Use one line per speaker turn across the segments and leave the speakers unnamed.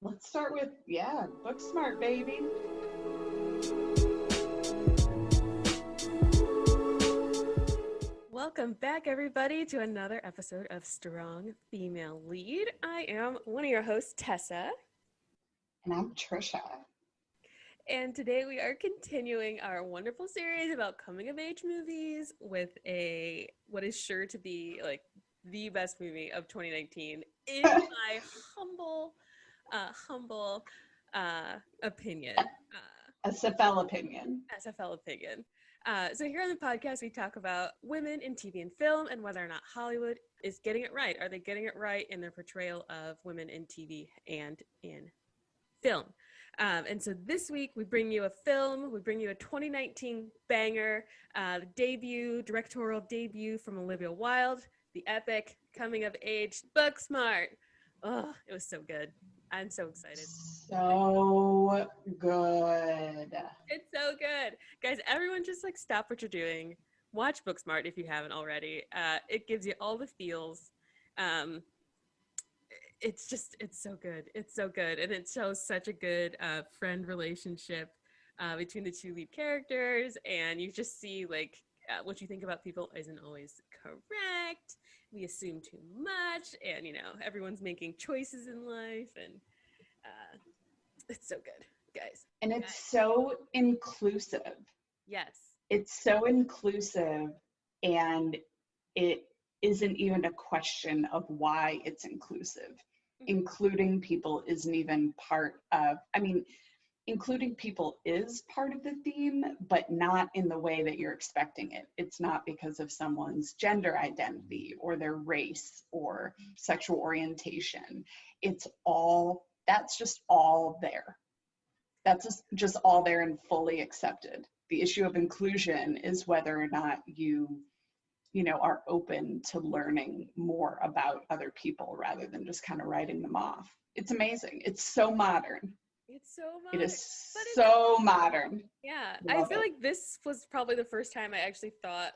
Let's start with, Booksmart, baby.
Welcome back, everybody, to another episode of Strong Female Lead. I am one of your hosts, Tessa,
And I'm Trisha.
and today we are continuing our wonderful series about coming-of-age movies with what is sure to be like the best movie of 2019, in my humble opinion.
SFL opinion.
SFL opinion. So here on the podcast, we talk about women in TV and film and whether or not Hollywood is getting it right. Are they getting it right in their portrayal of women in TV and in film? And so this week, we bring you a film. We bring you a 2019 banger, the directorial debut from Olivia Wilde, the epic coming-of-age Booksmart. Oh, it was so good. I'm so excited.
So good.
It's so good. Guys, everyone just stop what you're doing. Watch Booksmart if you haven't already. It gives you all the feels. It's so good. It's so good. And it shows such a good friend relationship between the two lead characters. And you just see what you think about people isn't always correct. We assume too much. And, everyone's making choices in life. And it's so good, guys.
And it's so inclusive.
Yes.
It's so inclusive, and it isn't even a question of why it's inclusive. Including people isn't even part of, including people is part of the theme, but not in the way that you're expecting it. It's not because of someone's gender identity or their race or sexual orientation. That's just all there. That's just all there and fully accepted. The issue of inclusion is whether or not you are open to learning more about other people rather than just kind of writing them off. It's amazing. It's so modern.
It's so modern.
It is so modern.
Yeah. I feel like this was probably the first time I actually thought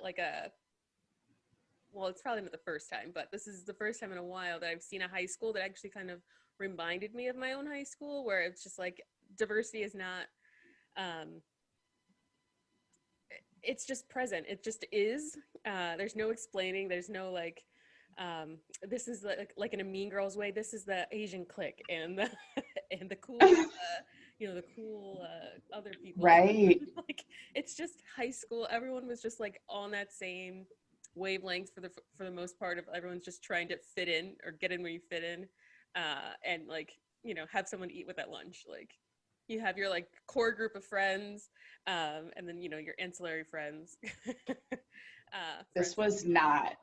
well, it's probably not the first time, but this is the first time in a while that I've seen a high school that actually kind of reminded me of my own high school, where it's just diversity is not, it's just present. It just is. There's no explaining. There's no this is like in a Mean Girls way. This is the Asian clique and the and the cool, the cool other people.
Right.
It's just high school. Everyone was just on that same wavelength for the most part. Of everyone's just trying to fit in or get in where you fit in, and have someone to eat with at lunch. You have your core group of friends, and then your ancillary friends.
This was not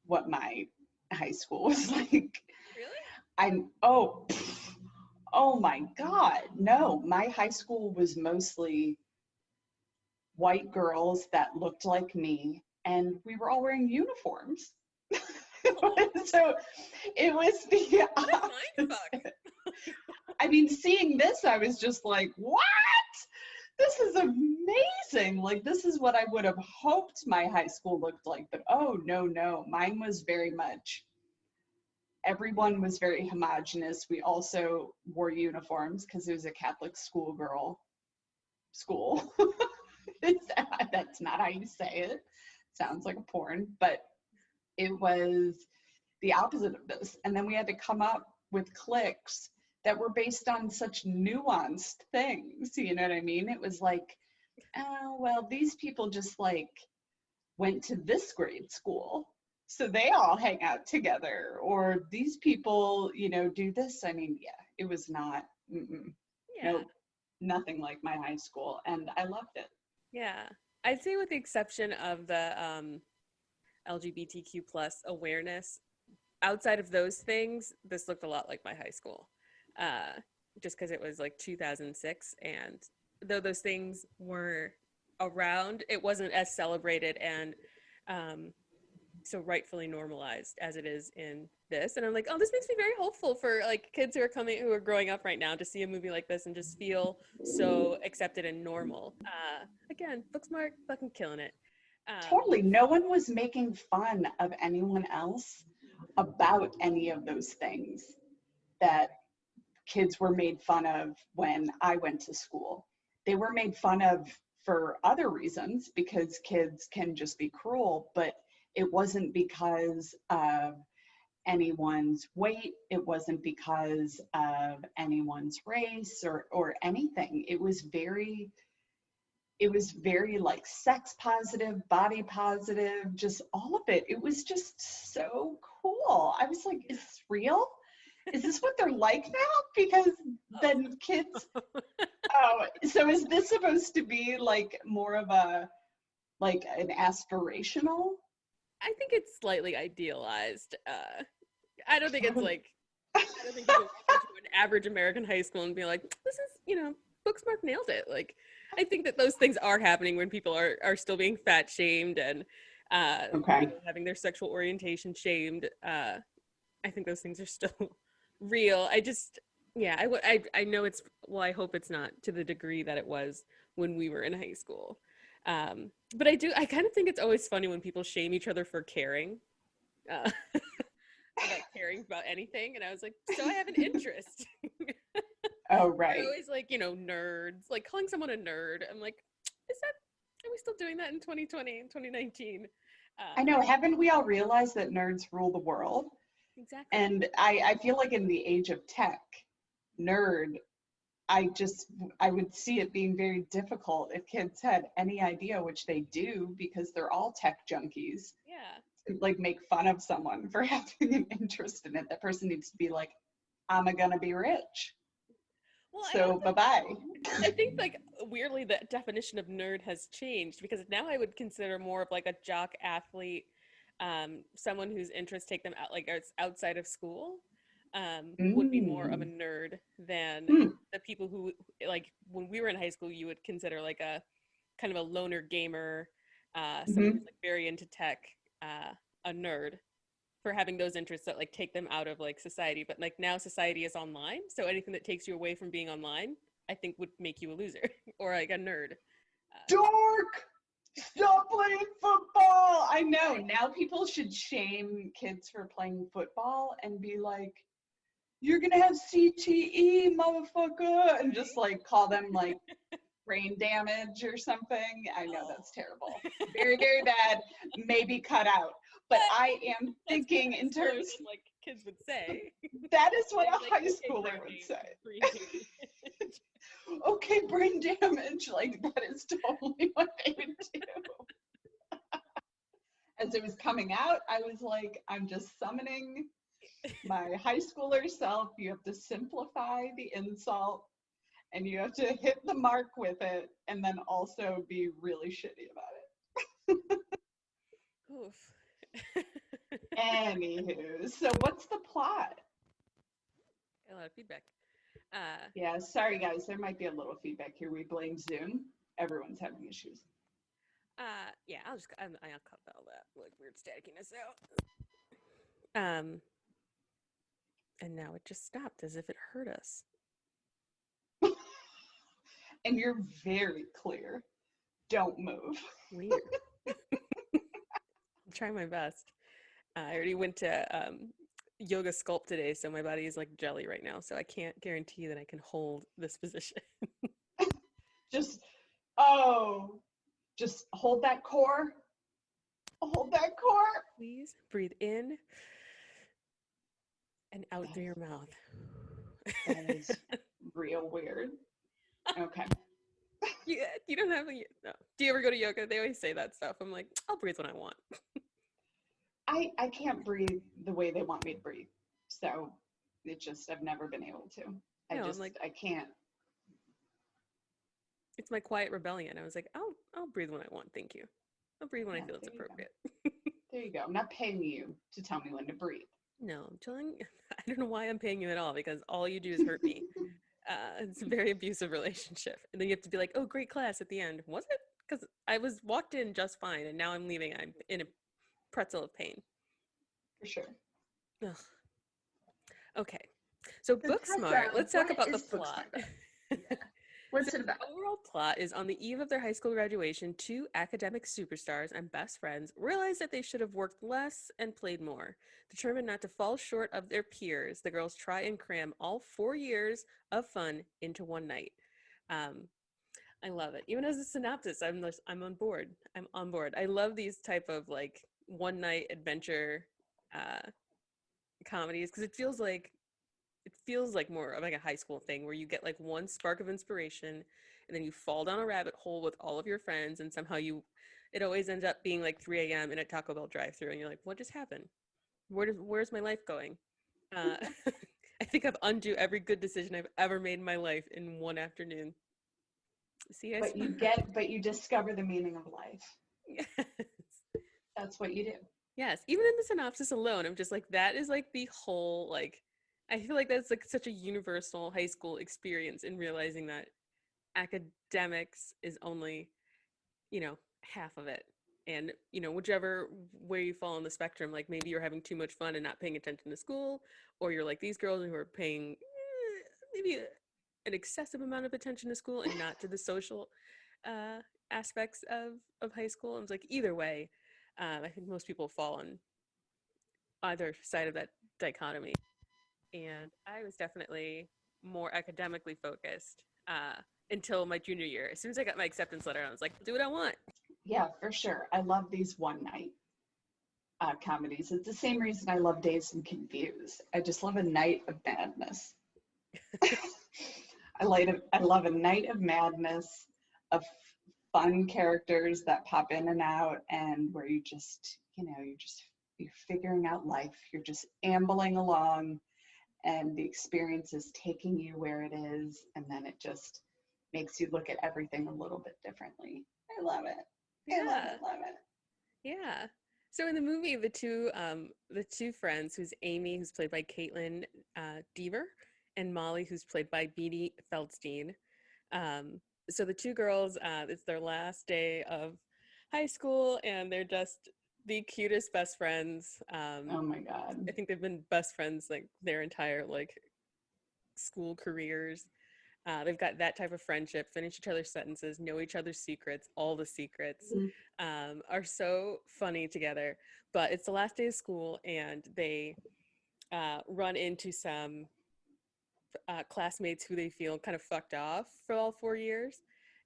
what my high school was like.
Really?
Oh my God. No, my high school was mostly white girls that looked like me, and we were all wearing uniforms. So it was the opposite. Seeing this, I was just like, what? This is amazing. This is what I would have hoped my high school looked like. But oh, no. Mine was very much, everyone was very homogenous. We also wore uniforms because it was a Catholic school. That's not how you say it. Sounds like a porn, but it was the opposite of this. And then we had to come up with cliques that were based on such nuanced things. You know what I mean? It was these people just went to this grade school, so they all hang out together, or these people, do this. It was not, no, nothing like my high school, and I loved it.
Yeah. I'd say with the exception of the LGBTQ plus awareness, outside of those things, this looked a lot like my high school. Just because it was 2006, and though those things were around, it wasn't as celebrated and so rightfully normalized as it is in this. And I'm oh, this makes me very hopeful for kids who are growing up right now to see a movie like this and just feel so accepted and normal. Again, Booksmart fucking killing it.
Totally. No one was making fun of anyone else about any of those things that kids were made fun of when I went to school. They were made fun of for other reasons because kids can just be cruel, but it wasn't because of anyone's weight. It wasn't because of anyone's race or anything. It was very like sex positive, body positive, just all of it. It was just so cool. I was like, is this real? Is this what they're like now? Because then kids, oh, so is this supposed to be like more of a, like an aspirational?
I think it's slightly idealized. I don't think it's like, I don't think you go to an average American high school and be like, this is, you know, Booksmart nailed it. Like, I think that those things are happening when people are still being fat shamed and
Okay.
you know, having their sexual orientation shamed. I think those things are still real. I just, yeah, I know it's, well, I hope it's not to the degree that it was when we were in high school. But I kind of think it's always funny when people shame each other for caring. About caring about anything, and I was like, so I have an interest.
Oh, right.
They're always like, you know, nerds, like calling someone a nerd. I'm like, are we still doing that in 2020 and 2019?
I know, haven't we all realized that nerds rule the world?
Exactly.
And I feel like in the age of tech, nerd, I would see it being very difficult if kids had any idea, which they do because they're all tech junkies.
Yeah.
Like make fun of someone for having an interest in it. That person needs to be like, I'm gonna be rich.
Well,
So bye-bye.
I think like weirdly the definition of nerd has changed because now I would consider more of like a jock athlete, someone whose interests take them out like outside of school, would be more of a nerd than the people who like when we were in high school you would consider like a kind of a loner gamer, someone who's like very into tech, a nerd for having those interests that like take them out of like society. But like now society is online, so anything that takes you away from being online I think would make you a loser or like a nerd.
Dork! Stop playing football! I know, now people should shame kids for playing football and be like, you're gonna have CTE, motherfucker, and just like call them like brain damage or something. I know that's terrible. Very, very bad. Maybe cut out. But I am thinking in terms
than, like kids would say.
That is what a
Like,
high schooler would say. Okay, brain damage. Like that is totally what they would do. As it was coming out, I was like, I'm just summoning my high schooler self. You have to simplify the insult and you have to hit the mark with it and then also be really shitty about it.
Oof.
Anywho, so what's the plot?
A lot of feedback.
Yeah, sorry guys, there might be a little feedback here. We blame Zoom. Everyone's having issues.
Yeah, I'll cut all that like weird staticiness out. And now it just stopped as if it hurt us.
And you're very clear. Don't move.
Weird. I'm trying my best. I already went to yoga sculpt today, so my body is like jelly right now, so I can't guarantee that I can hold this position.
Just hold that core. Hold that core.
Please breathe in and out through your mouth.
That is real weird. Okay.
Yeah, you don't have a, no. Do you ever go to yoga? They always say that stuff. I'm like, I'll breathe when I want.
I can't breathe the way they want me to breathe. So it just, I've never been able to. I can't.
It's my quiet rebellion. I was like, I'll breathe when I want. Thank you. I'll breathe when I feel it's appropriate.
There you go. I'm not paying you to tell me when to breathe.
No, I'm telling you, I don't know why I'm paying you at all because all you do is hurt me. It's a very abusive relationship. And then you have to be like, oh, great class at the end. Was it? Because I was walked in just fine and now I'm leaving. I'm in a pretzel of pain.
For sure.
Ugh. Okay. So Booksmart, let's talk about the plot.
Yeah. What's it about?
The overall plot is on the eve of their high school graduation, two academic superstars and best friends realize that they should have worked less and played more. Determined not to fall short of their peers, the girls try and cram all 4 years of fun into one night. Um, I love it. Even as a synopsis, I'm on board. I'm on board. I love these type of like one night adventure uh, comedies because it feels like more of like a high school thing where you get like one spark of inspiration and then you fall down a rabbit hole with all of your friends and somehow it always ends up being like 3 a.m. in a Taco Bell drive-thru and you're like, what just happened? Where's my life going? Uh, I think I've undo every good decision I've ever made in my life in one afternoon. See,
But you discover the meaning of life.
yes.
That's what you do.
Yes, even in the synopsis alone, I'm just like, that is like the whole, like, I feel like that's like such a universal high school experience in realizing that academics is only, half of it. And, whichever way you fall on the spectrum, like maybe you're having too much fun and not paying attention to school, or you're like these girls who are paying maybe an excessive amount of attention to school and not to the social aspects of high school. And it's like, either way, I think most people fall on either side of that dichotomy. And I was definitely more academically focused until my junior year. As soon as I got my acceptance letter, I was like, do what I want.
Yeah, for sure. I love these one night comedies. It's the same reason I love Dazed and Confused. I just love a night of madness. I love a night of madness, of fun characters that pop in and out, and where you're figuring out life. You're just ambling along, and the experience is taking you where it is, and then it just makes you look at everything a little bit differently. I love it.
Yeah.
Love it.
Yeah. So in the movie, the two friends, who's Amy, who's played by Caitlin Deaver, and Molly, who's played by Beanie Feldstein. So the two girls, it's their last day of high school, and they're just the cutest best friends.
Oh my God.
I think they've been best friends like their entire like school careers. They've got that type of friendship, finish each other's sentences, know each other's secrets, all the secrets, are so funny together. But it's the last day of school, and they run into some classmates who they feel kind of fucked off for all 4 years.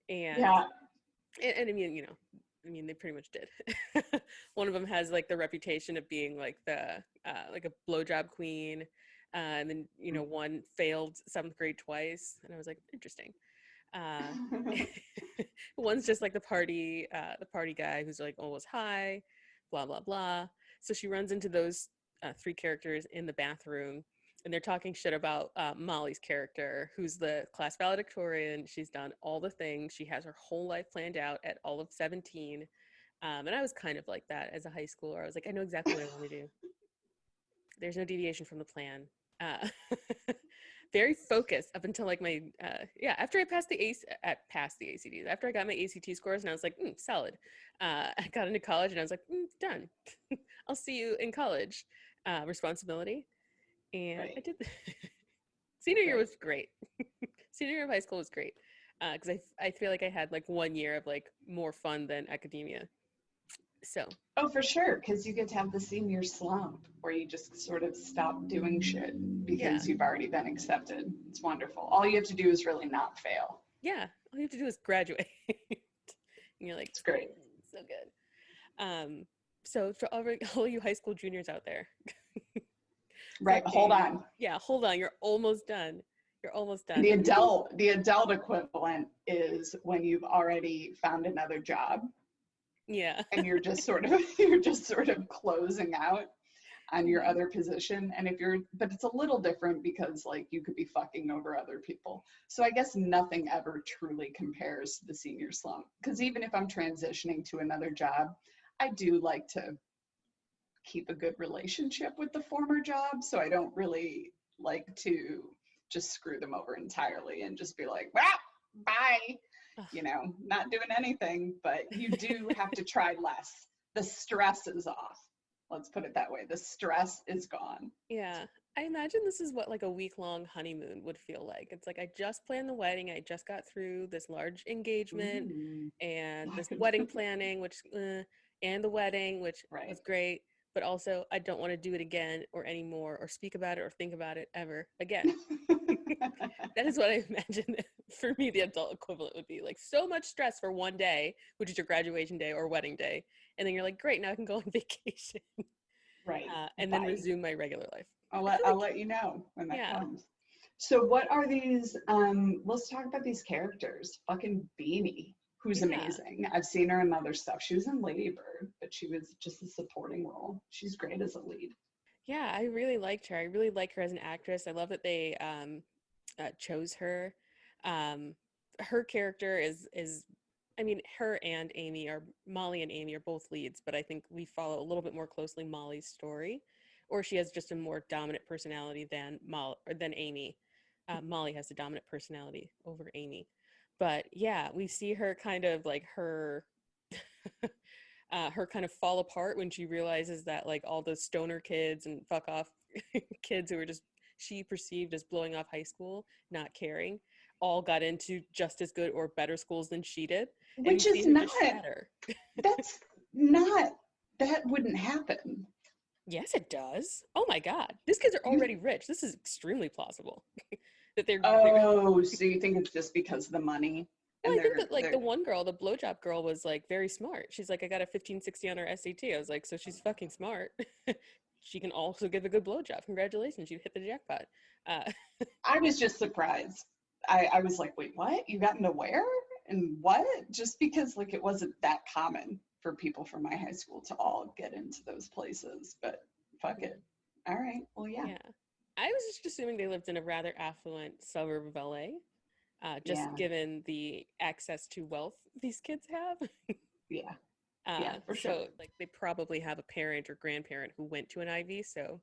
And,
yeah.
and I mean, they pretty much did. One of them has like the reputation of being like like a blowjob queen. And then, one failed 7th grade twice. And I was like, interesting. One's just like the party guy who's like always high, blah, blah, blah. So she runs into those 3 characters in the bathroom, and they're talking shit about Molly's character, who's the class valedictorian. She's done all the things. She has her whole life planned out at all of 17. And I was kind of like that as a high schooler. I was like, I know exactly what I want to do. There's no deviation from the plan. Very focused up until like my after I passed the ACTs, after I got my ACT scores, and I was like, solid. I got into college and I was like, done. I'll see you in college. Responsibility. And right. I did. Senior year was great. Senior year of high school was great because I feel like I had like 1 year of like more fun than academia. So.
Oh, for sure, because you get to have the senior slump where you just sort of stop doing shit because you've already been accepted. It's wonderful. All you have to do is really not fail.
Yeah, all you have to do is graduate. And you're like,
it's great.
So good. So for all you high school juniors out there.
Right, hold on.
Yeah, hold on. You're almost done.
The adult equivalent is when you've already found another job.
Yeah.
And you're just sort of closing out on your other position. And but it's a little different because like you could be fucking over other people. So I guess nothing ever truly compares to the senior slump. Because even if I'm transitioning to another job, I do like to keep a good relationship with the former job. So I don't really like to just screw them over entirely and just be like, well, bye. Not doing anything, but you do have to try less. The stress is off. Let's put it that way. The stress is gone.
Yeah. I imagine this is what like a week-long honeymoon would feel like. It's like I just planned the wedding, I just got through this large engagement
Ooh.
and this wedding planning, which and the wedding, which
Right.
was great, but also I don't want to do it again or anymore or speak about it or think about it ever again. That is what I imagine for me the adult equivalent would be. Like so much stress for one day, which is your graduation day or wedding day, and then you're like, great, now I can go on vacation
Right.
and then
Bye.
resume my regular life.
I'll
I
let
feel
I'll
like,
let you know when that
yeah,
comes. So what are these let's talk about these characters. Fucking Beanie, who's
yeah.
amazing. I've seen her in other stuff. She was in Lady Bird, but she was just a supporting role. She's great as a lead.
Yeah, I really liked her. I really like her as an actress. I love that they chose her. Um, Her character is, I mean, her and Amy are Molly and Amy are both leads, but I think we follow a little bit more closely Molly's story, or she has just a more dominant personality than than Amy. Molly has a dominant personality over Amy, but yeah, we see her kind of like her her kind of fall apart when she realizes that like all the stoner kids and fuck off kids who were just she perceived as blowing off high school, not caring, all got into just as good or better schools than she did. And we
Which
see
is
her
not
just shatter.
that's not that wouldn't happen.
Yes, it does. Oh my God. These kids are
You
already rich. This is extremely plausible that they're
oh, so you think it's just because of the money
well,
and
I think that like
they're
the one girl, the blowjob girl, was like very smart. She's like, I got a 1560 on her SAT. I was like, so she's fucking smart. She can also give a good blowjob. Congratulations, you hit the jackpot. Uh,
I was just surprised. I was like, wait, what? You got into where? And what? Just because like it wasn't that common for people from my high school to all get into those places. But fuck it. All right. Well, yeah.
yeah, I was just assuming they lived in a rather affluent suburb of LA, just
Yeah.
given the access to wealth these kids have.
Yeah. Yeah, for sure.
So like they probably have a parent or grandparent who went to an Ivy. So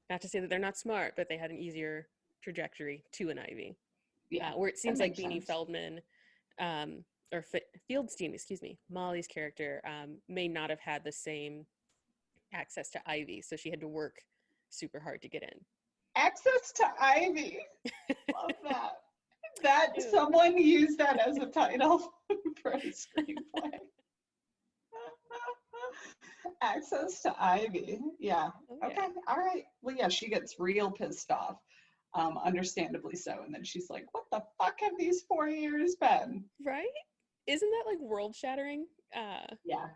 not to say that they're not smart, but they had an easier trajectory to an Ivy.
Yeah.
Where it
That
seems like
makes
Beanie
sense.
Feldman, or Fieldstein, excuse me, Molly's character, may not have had the same access to Ivy, so she had to work super hard to get in.
Access to Ivy. Love that. That
Ew.
someone used that as a title for a screenplay. Access to Ivy. Yeah.
Oh
Okay.
yeah,
All right. Well, yeah, she gets real pissed off, understandably so. And then she's like, what the fuck have these 4 years been?
right? Isn't that like world shattering?
Yeah.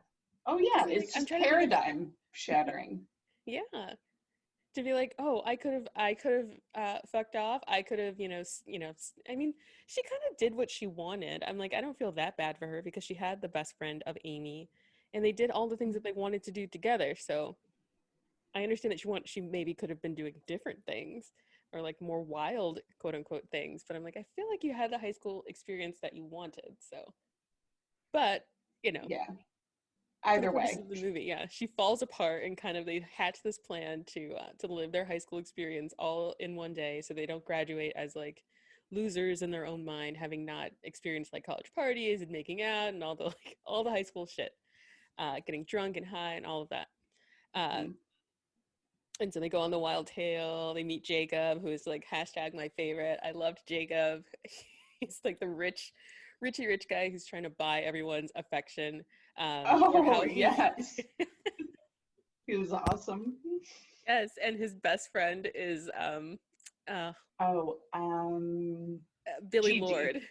Oh,
Because
yeah.
I'm like,
It's
I'm
just
trying to think of
paradigm shattering.
yeah, to be like, oh, I could have fucked off. I could have, I mean, she kind of did what she wanted. I'm like, I don't feel that bad for her because she had the best friend of Amy, and they did all the things that they wanted to do together. So I understand that she maybe could have been doing different things or like more wild quote unquote things. But I'm like, I feel like you had the high school experience that you wanted. So, but you know,
Yeah.
for the
Either
purposes
way.
of the movie, yeah, she falls apart and kind of they hatch this plan to live their high school experience all in one day, so they don't graduate as like losers in their own mind, having not experienced like college parties and making out and all the like all the high school shit, getting drunk and high and all of that. Uh,
Mm.
and so they go on the wild tale. They meet Jacob, who is like hashtag my favorite. I loved Jacob. He's like the richy rich guy who's trying to buy everyone's affection for
Oh,
how he
yes. He was awesome.
yes, and his best friend is uh
Oh,
Billy
Gigi.
Lord.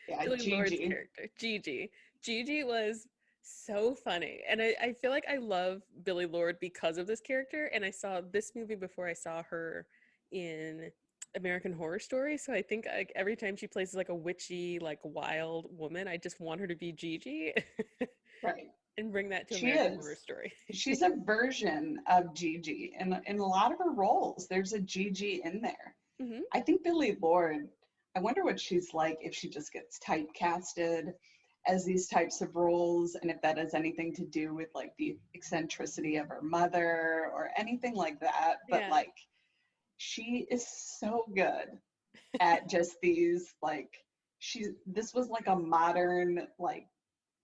Yeah,
Billy Lord's
Gigi.
character, Gigi. Gigi was so funny. And I feel like I love Billy Lord because of this character. And I saw this movie before I saw her in American Horror Story. So I think like every time she plays like a witchy, like wild woman, I just want her to be Gigi
Right.
and bring that to
She
American Horror
is.
Story.
She's a version of Gigi in a lot of her roles. There's a Gigi in there.
Hmm.
I think Billy Lord, I wonder what she's like if she just gets typecasted as these types of roles and if that has anything to do with like the eccentricity of her mother or anything like that. But
Yeah.
like she is so good at just these like this was like a modern like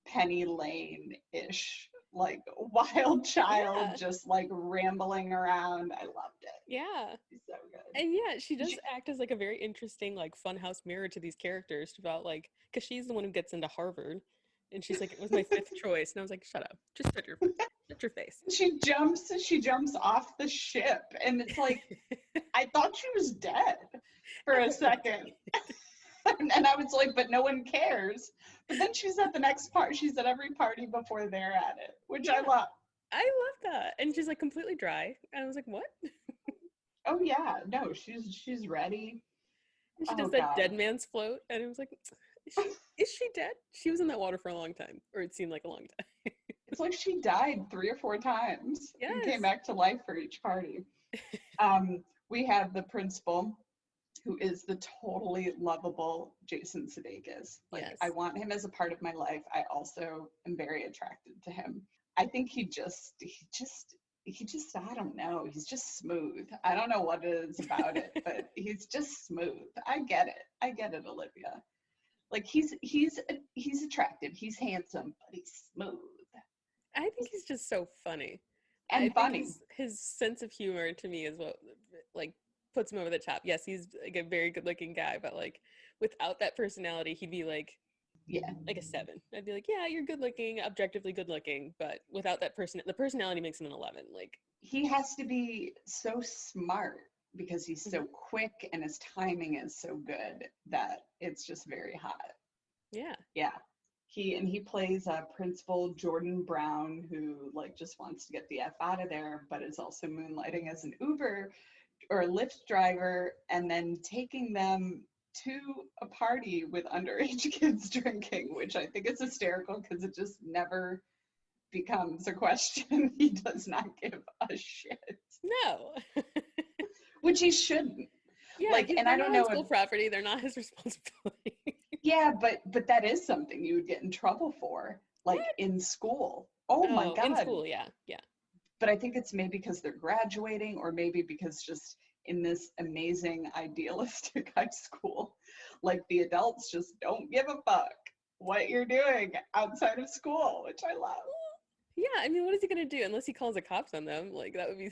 Penny Lane-ish like wild child,
Yeah.
just like rambling around. I loved it.
Yeah.
She's so good.
And yeah, she does act as like a very interesting, like funhouse mirror to these characters about like, because she's the one who gets into Harvard, and she's like, it was my fifth choice, and I was like, shut up, just shut your face.
She jumps off the ship, and it's like, I thought she was dead for a second. And I was like, but no one cares. But then she's at the next part. She's at every party before they're at it, which I love.
I love that. And she's like completely dry. And I was like, what?
Oh yeah, no, she's ready.
And she
Oh
does that
God.
dead man's float. And it was like, is she dead? She was in that water for a long time, or it seemed like a long time.
It's like she died 3 or 4 times and
Yes.
came back to life for each party. We have the principal, who is the totally lovable Jason Sudeikis. Like,
Yes.
I want him as a part of my life. I also am very attracted to him. I think he just, I don't know. He's just smooth. I don't know what it is about it, but he's just smooth. I get it, Olivia. Like, he's attractive. He's handsome, but he's smooth.
I think he's just so funny.
And funny.
His sense of humor to me is what like puts him over the top. Yes, he's like a very good looking guy, but like without that personality, he'd be like,
yeah,
like a 7. I'd be like, yeah, you're good looking, objectively good looking, but without that the personality makes him an 11. Like,
he has to be so smart because he's so quick and his timing is so good that it's just very hot.
Yeah.
Yeah. He plays Principal Jordan Brown, who like just wants to get the F out of there, but is also moonlighting as an Uber or a Lyft driver, and then taking them to a party with underage kids drinking, which I think is hysterical because it just never becomes a question. He does not give a shit.
No.
Which he shouldn't.
Yeah,
like, and I don't know
school property, they're not his responsibility.
Yeah, but that is something you would get in trouble for, like
What?
in school. Oh my God.
In school, yeah.
But I think it's maybe because they're graduating, or maybe because just in this amazing idealistic high school, like the adults just don't give a fuck what you're doing outside of school, which I love.
Yeah, I mean, what is he gonna do unless he calls the cops on them? Like, that would be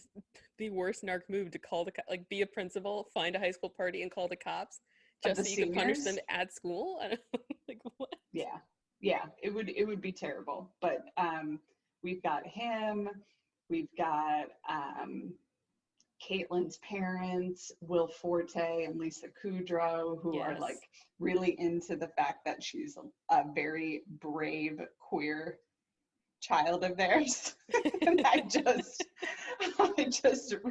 the worst narc move, to call like be a principal, find a high school party, and call the cops just so you can punish them at school. I don't like what.
Yeah, it would be terrible. But we've got him, we've got Caitlin's parents, Will Forte and Lisa Kudrow, who are like really into the fact that she's a very brave queer child of theirs. And I just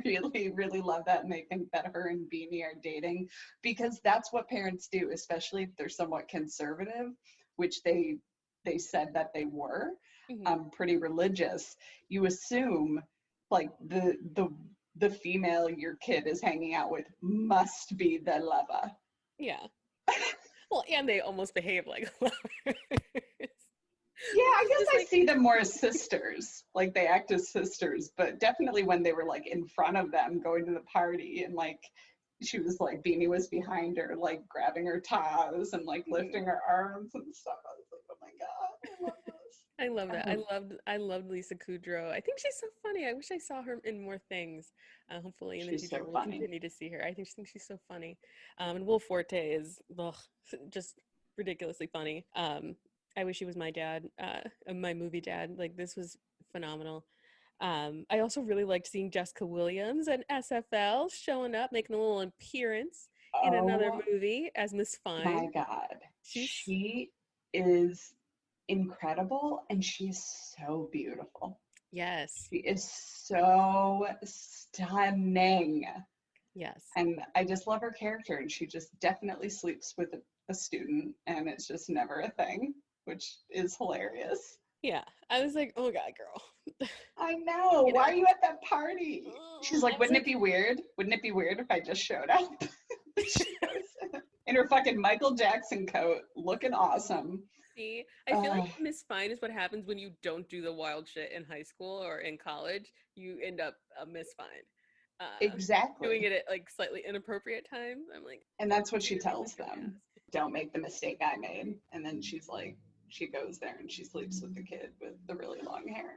really, really love that. And I think that her and Beanie are dating because that's what parents do, especially if they're somewhat conservative, which they said that they were, pretty religious. You assume like the female your kid is hanging out with must be the lover.
Yeah. Well, and they almost behave like lovers.
Yeah, I guess I see them more as sisters. Like, they act as sisters, but definitely when they were like in front of them going to the party, and like she was like, Beanie was behind her, like grabbing her toes and like lifting her arms and stuff. I was like, oh my God, I love this.
I love that. I loved Lisa Kudrow. I think she's so funny. I wish I saw her in more things. Hopefully in the future we'll continue to see her. I think she's so funny. And Will Forte is just ridiculously funny. I wish he was my dad, my movie dad. Like, this was phenomenal. I also really liked seeing Jessica Williams and SFL showing up, making a little appearance in another movie as Miss Fine.
My God. She is incredible, and she's so beautiful.
Yes.
She is so stunning.
Yes.
And I just love her character, and she just definitely sleeps with a student, and it's just never a thing, which is hilarious.
Yeah. I was like, oh God, girl.
I know. Why are you at that party? She's like, wouldn't it be weird? Wouldn't it be weird if I just showed up? She goes in her fucking Michael Jackson coat, looking awesome.
See, I feel like Miss Fine is what happens when you don't do the wild shit in high school or in college. You end up a Miss Fine.
Exactly.
Doing it at like slightly inappropriate times. I'm like,
and that's what she tells them. Don't make the mistake I made. And then she's like, she goes there and she sleeps with the kid with the really long hair.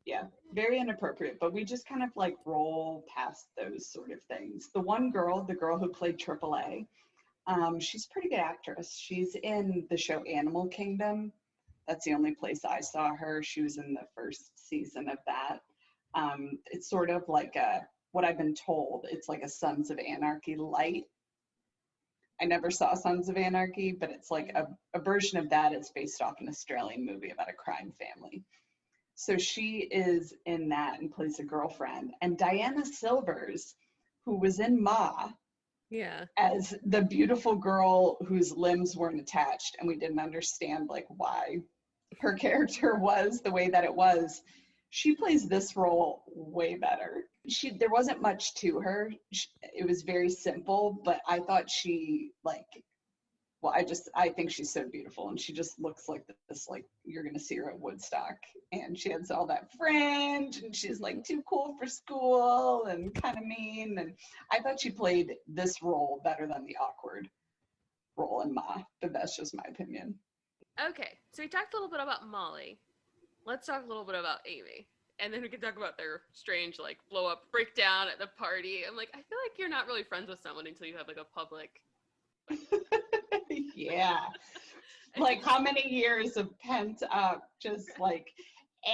Yeah, very inappropriate, but we just kind of like roll past those sort of things. The one girl, the girl who played AAA, she's a pretty good actress. She's in the show Animal Kingdom. That's the only place I saw her. She was in the first season of that. It's sort of like what I've been told, it's like a Sons of Anarchy light. I never saw Sons of Anarchy, but it's like a version of that. It's based off an Australian movie about a crime family. So she is in that and plays a girlfriend. And Diana Silvers, who was in Ma,
Yeah.
as the beautiful girl whose limbs weren't attached, and we didn't understand like why her character was the way that it was. She plays this role way better. There wasn't much to her. It was very simple, but I thought she like, well, I think she's so beautiful, and she just looks like this, like you're gonna see her at Woodstock, and she has all that fringe, and she's like too cool for school and kind of mean, and I thought she played this role better than the awkward role in Ma, but that's just my opinion.
Okay, so we talked a little bit about Molly. Let's talk a little bit about Amy. And then we can talk about their strange, like, blow-up breakdown at the party. I'm like, I feel like you're not really friends with someone until you have, like, a public...
Yeah. Like, how many years of pent up, just, like,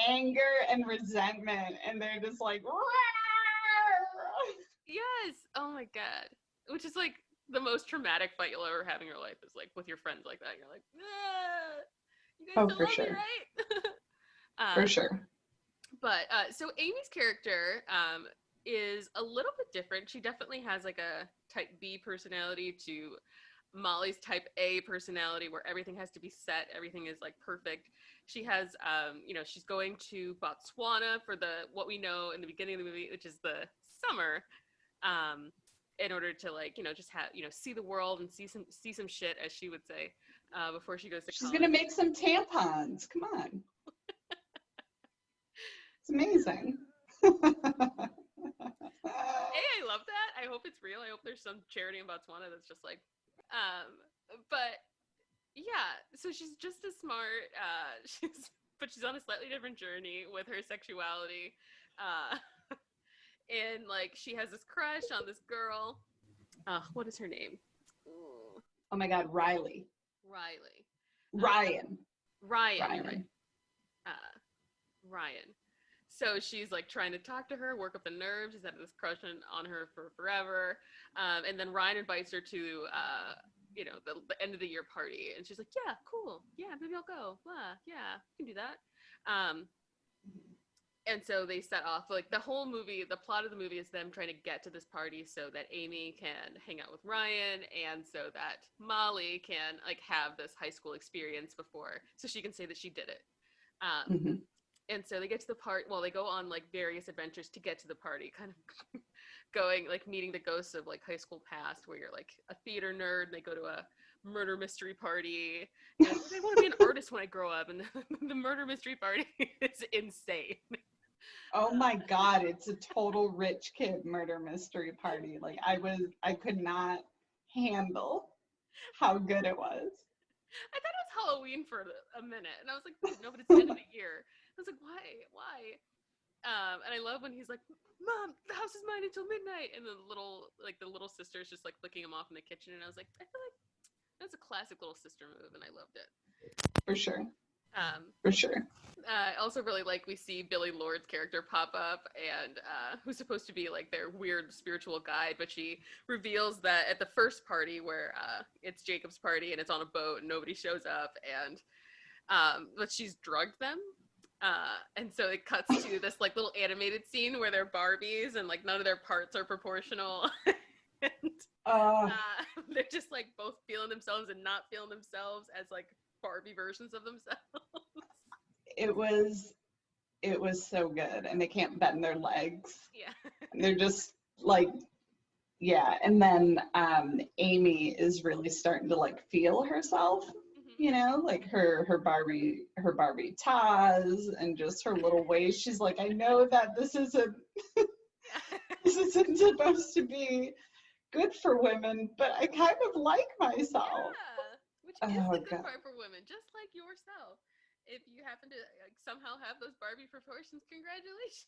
anger and resentment, and they're just like, rawr!
Yes! Oh, my God. Which is, like, the most traumatic fight you'll ever have in your life is, like, with your friends like that. You're like, ah, you guys still love me, right?
For sure.
But, so Amy's character is a little bit different. She definitely has, like, a type B personality to Molly's type A personality, where everything has to be set. Everything is, like, perfect. She has, you know, she's going to Botswana for what we know in the beginning of the movie, which is the summer, in order to, like, you know, just have, you know, see the world and see some shit, as she would say, before she goes to college.
She's gonna make some tampons. Come on. It's amazing.
Hey, I love that. I hope it's real. I hope there's some charity in Botswana that's just like, but yeah, so she's just as smart. But she's on a slightly different journey with her sexuality. And like, she has this crush on this girl. What is her name? Ooh.
Oh my God, Riley.
Ryan.
Ryan.
You're right. Ryan. So she's like trying to talk to her, work up the nerves. She's had this crush on her for forever. And then Ryan invites her to, you know, the end of the year party. And she's like, yeah, cool. Yeah, maybe I'll go. Yeah, we can do that. And so they set off, like, the whole movie, the plot of the movie is them trying to get to this party so that Amy can hang out with Ryan, and so that Molly can, like, have this high school experience before, so she can say that she did it. And so they get to the part, well, they go on, like, various adventures to get to the party, kind of going, like, meeting the ghosts of, like, high school past, where you're, like, a theater nerd, and they go to a murder mystery party, and I want to be an artist when I grow up, and the murder mystery party is insane.
Oh my God, it's a total rich kid murder mystery party. Like, I could not handle how good it was.
I thought it was Halloween for a minute, and I was like, no, but it's the end of the year. I was like, why? And I love when he's like, Mom, the house is mine until midnight, and the little sister is just like flicking him off in the kitchen, and I was like, I feel like that's a classic little sister move, and I loved it.
For sure.
I also really like, we see Billie Lourd's character pop up, and who's supposed to be like their weird spiritual guide, but she reveals that at the first party, where it's Jacob's party and it's on a boat and nobody shows up, and but she's drugged them, and so it cuts to this like little animated scene where they're Barbies and like none of their parts are proportional. And they're just like both feeling themselves and not feeling themselves as like Barbie versions of themselves.
It was so good, and they can't bend their legs.
Yeah.
And they're just like, yeah. And then Amy is really starting to like feel herself, you know, like her Barbie ties and just her little ways. She's like, I know that this isn't supposed to be good for women, but I kind of like myself.
Yeah, which is the good part for women, just like yourself. if you happen to somehow have those Barbie proportions, congratulations.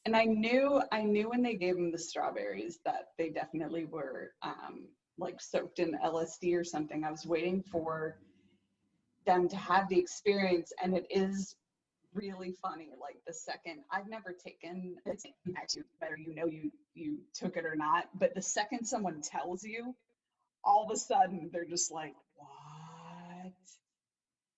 And I knew when they gave him the strawberries that they definitely were like soaked in LSD or something. I was waiting for them to have the experience, and it is really funny. Like the second, I've never taken it, whether you took it or not, but the second someone tells you, all of a sudden they're just like, what?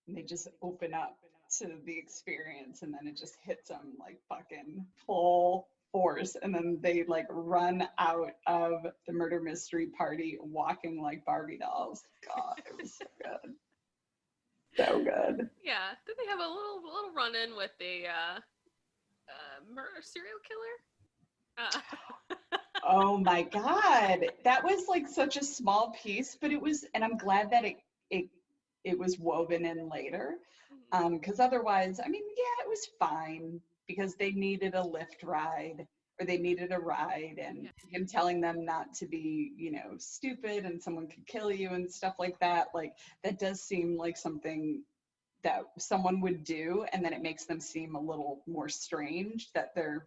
And they just open up to the experience, and then it just hits them like fucking full force, and then they like run out of the murder mystery party walking like Barbie dolls. God, it was so good. So good.
Yeah. Did they have a little run in with the murder serial killer?
Oh my God. That was like such a small piece, but it was, and I'm glad that it was woven in later. Because otherwise, I mean, yeah, it was fine because they needed a lift ride, or they needed a ride, and him telling them not to be, stupid and someone could kill you and stuff like that. Like, that does seem like something that someone would do, and then it makes them seem a little more strange that they're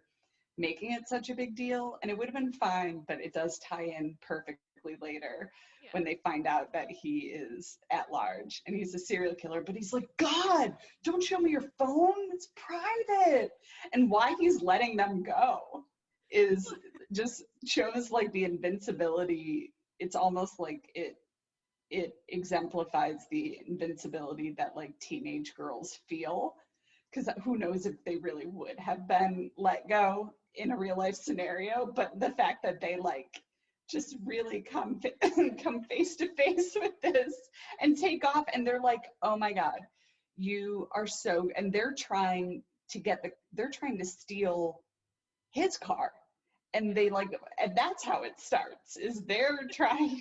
making it such a big deal. And it would have been fine, but it does tie in perfectly later when they find out that he is at large and he's a serial killer. But he's like, God, don't show me your phone, it's private. And why he's letting them go is just shows like the invincibility. It's almost like it exemplifies the invincibility that like teenage girls feel, because who knows if they really would have been let go in a real life scenario. But the fact that they like just really come face to face with this and take off, and they're like, oh my God, you are so, and they're trying to steal his car, and they like, and that's how it starts, is they're trying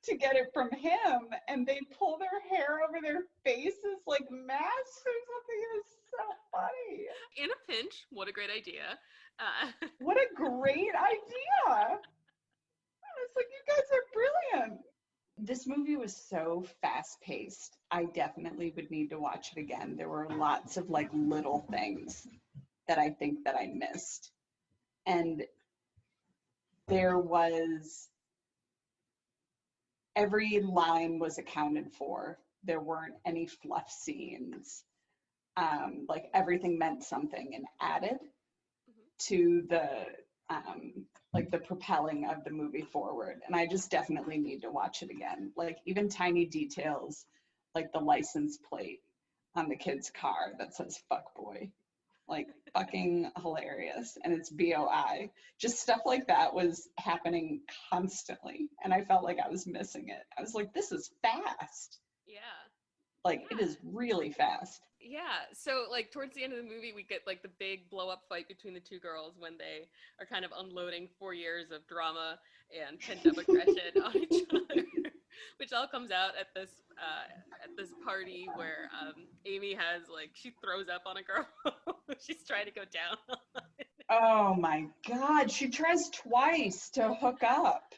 to get it from him, and they pull their hair over their faces like masks or something. It was so funny.
In a pinch, what a great idea.
What a great idea. It's like, you guys are brilliant. This movie was so fast paced. I definitely would need to watch it again. There were lots of like little things that I think that I missed. And there was, every line was accounted for. There weren't any fluff scenes. Like everything meant something and added to the like the propelling of the movie forward. And I just definitely need to watch it again. Like even tiny details, like the license plate on the kid's car that says fuck boy, like fucking hilarious. And it's BOI. Just stuff like that was happening constantly. And I felt like I was missing it. I was like, this is fast.
Yeah.
Like, it is really fast.
Yeah, so like towards the end of the movie, we get like the big blow up fight between the two girls when they are kind of unloading 4 years of drama and pent up aggression on each other, which all comes out at this party where Amy has like, she throws up on a girl. She's trying to go down.
Oh my God, she tries twice to hook up.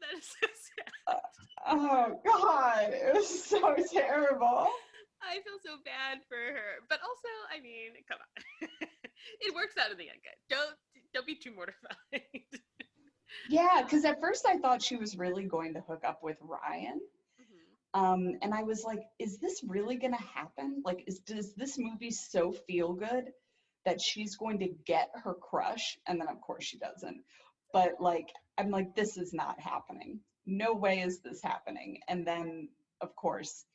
That is so sad.
Oh God, it was so terrible.
I feel so bad for her, but also, I mean, come on, it works out in the end. Good. Don't be too mortified.
Yeah, because at first I thought she was really going to hook up with Ryan, and I was like, is this really gonna happen? Like, does this movie so feel good that she's going to get her crush? And then of course she doesn't. But like, I'm like, this is not happening. No way is this happening. And then, of course,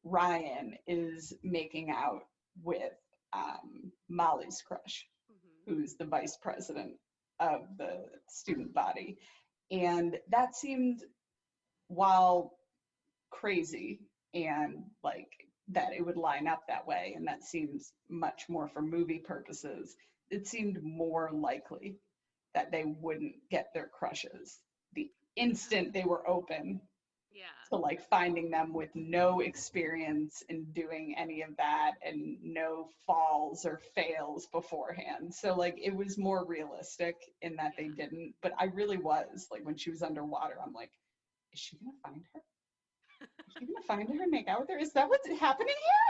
Ryan is making out with Molly's crush, who's the vice president of the student body. And that seemed, while crazy and like that it would line up that way, and that seems much more for movie purposes, it seemed more likely that they wouldn't get their crushes the instant they were open to like finding them with no experience in doing any of that and no falls or fails beforehand. So like it was more realistic in that they didn't, but I really was like, when she was underwater, I'm like, is she gonna find her? You're gonna find her and make out with her? Is that what's happening here?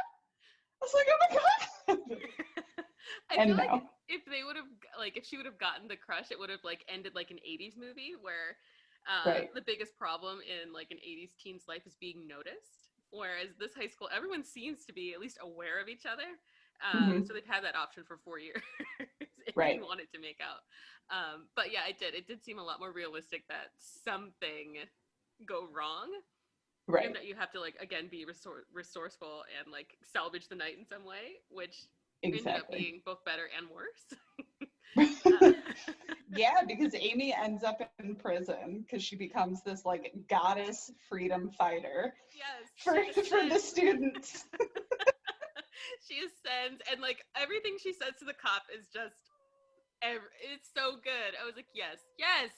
I was like, oh my God.
I
And
feel like
no.
if they would have, like, if she would have gotten the crush, it would have like ended like an 80s movie where
Right.
the biggest problem in like an 80s teen's life is being noticed. Whereas this high school, everyone seems to be at least aware of each other.
Hmm.
So they've had that option for 4 years if they
Right.
wanted to make out. But yeah, it did seem a lot more realistic that something go wrong and
Right.
that you have to like again be resourceful and like salvage the night in some way, which ended up
Exactly.
being both better and worse. uh,
Yeah, because Amy ends up in prison because she becomes this like goddess freedom fighter
yes,
for
she
for the
ascends.
students.
She ascends, and like everything she says to the cop is just, it's so good. I was like, yes, yes.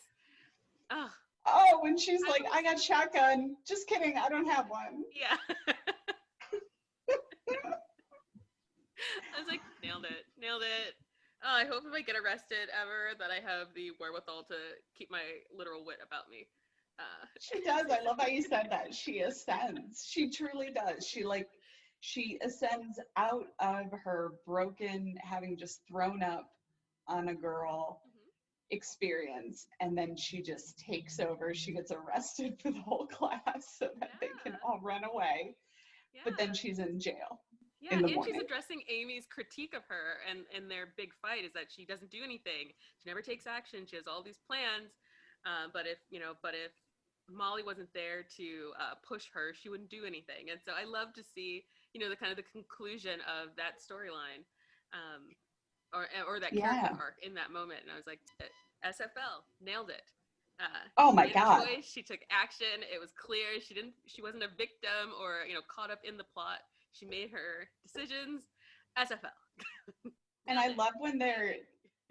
Oh,
Oh, when she's
I
like,
was,
I got shotgun. Just kidding, I don't have one.
yeah. I was like, nailed it, nailed it. Oh, I hope if I get arrested ever that I have the wherewithal to keep my literal wit about me.
She does. I love how you said that. She ascends. She truly does. She ascends out of her broken, having just thrown up on a girl
Mhm.
experience, and then she just takes over. She gets arrested for the whole class so that they can
Yeah,
all run away, but then
yeah.
she's in jail
Yeah,
in the
and she's
morning.
addressing Amy's critique of her, and their big fight is that she doesn't do anything. She never takes action. She has all these plans, but if Molly wasn't there to push her, she wouldn't do anything. And so I love to see, the kind of the conclusion of that storyline, um, or that character
Yeah.
arc in that moment. And I was like, SFL nailed it.
Oh
She
my
made a
God.
choice. She took action. It was clear. She wasn't a victim or caught up in the plot. She made her decisions. SFL.
And
Nailed
I
it.
love when they're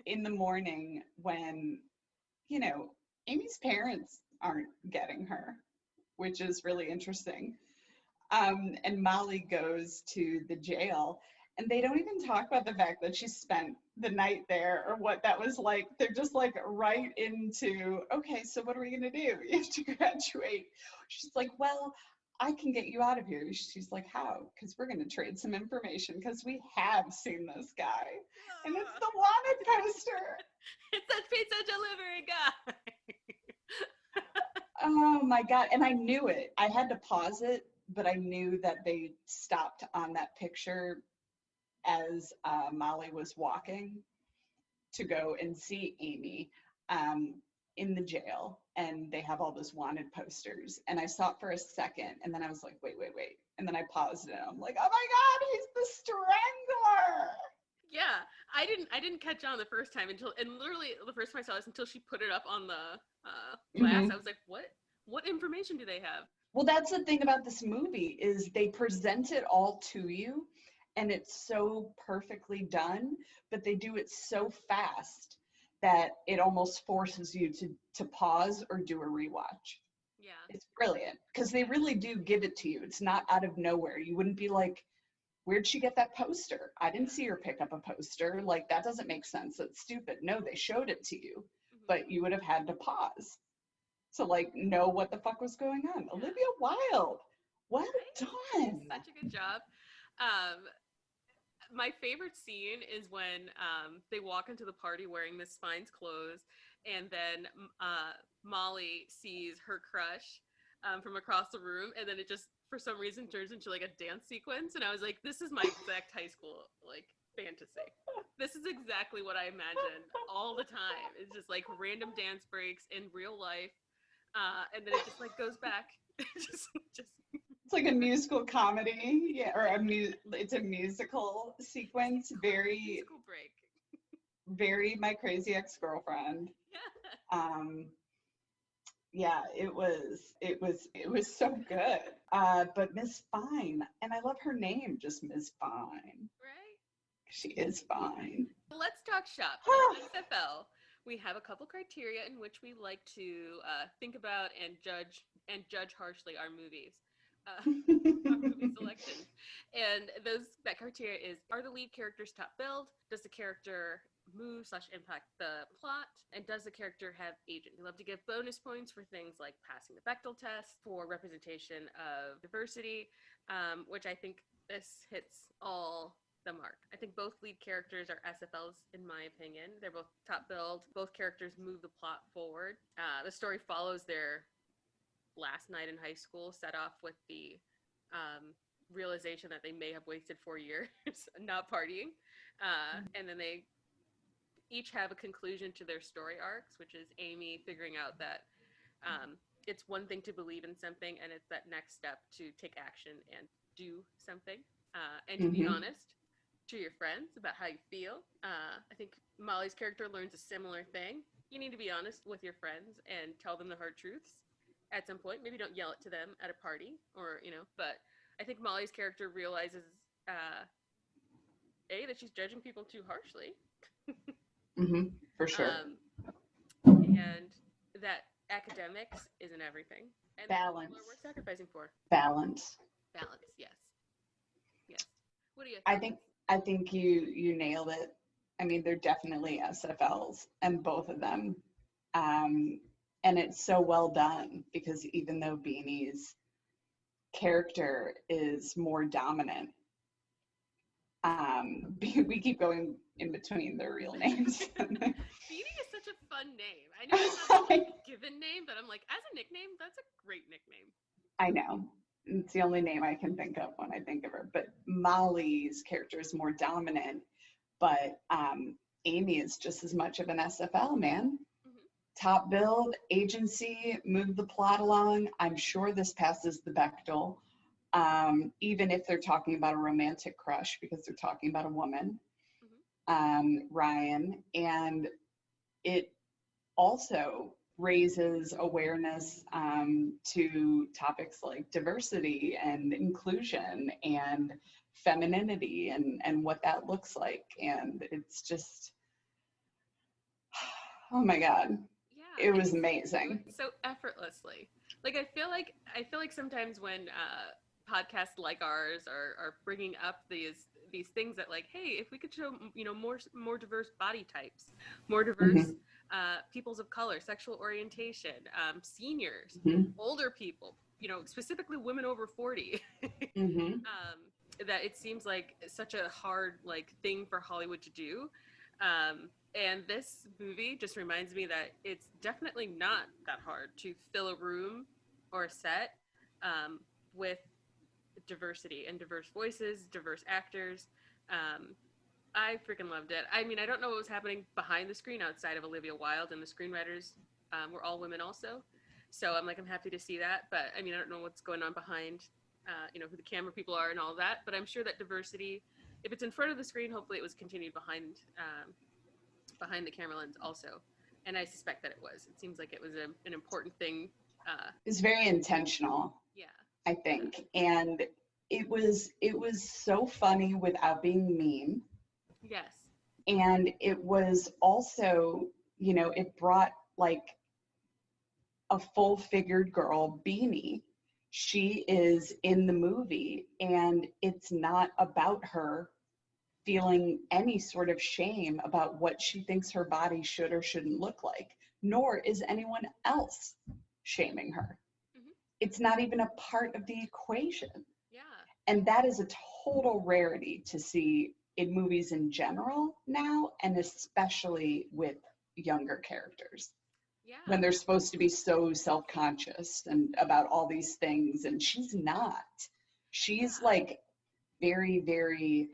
in the morning when, you know, Amy's parents aren't getting her, which is really interesting. And Molly goes to the jail, and they don't even talk about the fact that she spent the night there or what that was like. They're just like right into, okay, so what are we going to do? You have to graduate. She's like, well, I can get you out of here. She's like, how? Because we're going to trade some information because we have seen this guy. And it's
Ah,
the wanted poster.
it's that pizza delivery guy.
Oh my God. And I knew it. I had to pause it, but I knew that they stopped on that picture as Molly was walking to go and see Amy um, in the jail. And they have all those wanted posters. And I saw it for a second. And then I was like, wait, wait, wait. And then I paused it. And I'm like, oh my God, he's the strangler.
Yeah, I didn't catch on the first time and literally the first time I saw this until she put it up on the glass. I
Mm-hmm.
was like, what information do they have?
Well, that's the thing about this movie is they present it all to you and it's so perfectly done, but they do it so fast that it almost forces you to pause or do a rewatch.
Yeah,
It's brilliant because they really do give it to you. It's not out of nowhere. You wouldn't be like, where'd she get that poster? I didn't
yeah.
see her pick up a poster. Like, that doesn't make sense. That's stupid. No, they showed it to you,
Hmm.
but you would have had to pause to like know what the fuck was going on.
Yeah,
Olivia Wilde, well
right. She did
done.
such a good job. Um, my favorite scene is when they walk into the party wearing Miss Fine's clothes, and then Molly sees her crush from across the room, and then it just for some reason turns into like a dance sequence. And I was like, this is my exact high school like fantasy. This is exactly what I imagine all the time. It's just like random dance breaks in real life, and then it just like goes back. Just
It's like a musical comedy, yeah, or it's a musical sequence, very,
musical break.
very My Crazy Ex-Girlfriend.
Yeah.
Um, yeah, it was so good. But Miss Fine, and I love her name, just Miss Fine.
Right?
She is fine.
Let's talk shop. In SFL, we have a couple criteria in which we like to think about and judge harshly our movies, our movie selections. And that criteria is: are the lead characters top billed? Does the character move / impact the plot? And does the character have agent? They love to give bonus points for things like passing the Bechdel test, for representation of diversity, which I think this hits all the mark. I think both lead characters are SFLs, in my opinion. They're both top billed. Both characters move the plot forward. The story follows their last night in high school, set off with the realization that they may have wasted 4 years not partying. And then they each have a conclusion to their story arcs, which is Amy figuring out that it's one thing to believe in something, and it's that next step to take action and do something, and to be honest to your friends about how you feel. I think Molly's character learns a similar thing. You need to be honest with your friends and tell them the hard truths at some point. Maybe don't yell it to them at a party, or, but I think Molly's character realizes, that she's judging people too harshly.
For sure.
And that academics isn't everything. And
balance.
That's what we're sacrificing for.
Balance.
Yes. What do you think?
I think you nailed it. I mean, they're definitely SFLs, and both of them. And it's so well done, because even though Beanie's character is more dominant, we keep going in between their real names.
Beanie is such a fun name. I know it's not a given name, but I'm like, as a nickname, that's a great nickname.
I know. It's the only name I can think of when I think of her. But Molly's character is more dominant, but Amy is just as much of an SFL, man. Top build, agency, move the plot along. I'm sure this passes the Bechdel, even if they're talking about a romantic crush, because they're talking about a woman, Ryan. And it also raises awareness to topics like diversity and inclusion and femininity and what that looks like. And it's just, oh my God. It was amazing.
So effortlessly. Like, I feel like sometimes when podcasts like ours are bringing up these things that, like, hey, if we could show, more diverse body types, more diverse peoples of color, sexual orientation, seniors, older people, specifically women over 40, that it seems like such a hard, like, thing for Hollywood to do. And this movie just reminds me that it's definitely not that hard to fill a room or a set with diversity and diverse voices, diverse actors. I freaking loved it. I mean, I don't know what was happening behind the screen outside of Olivia Wilde, and the screenwriters were all women also. So I'm happy to see that. But I mean, I don't know what's going on behind, who the camera people are and all that. But I'm sure that diversity, if it's in front of the screen, hopefully it was continued behind the camera lens also. And I suspect that it was. It seems like it was an important thing.
It's very intentional.
Yeah.
I think. And it was so funny without being mean.
Yes.
And it was also, it brought like a full-figured girl, Beanie. She is in the movie, and it's not about her feeling any sort of shame about what she thinks her body should or shouldn't look like, nor is anyone else shaming her. It's not even a part of the equation.
Yeah.
And that is a total rarity to see in movies in general now, and especially with younger characters.
Yeah.
When they're supposed to be so self-conscious and about all these things, and she's not. She's like very, very,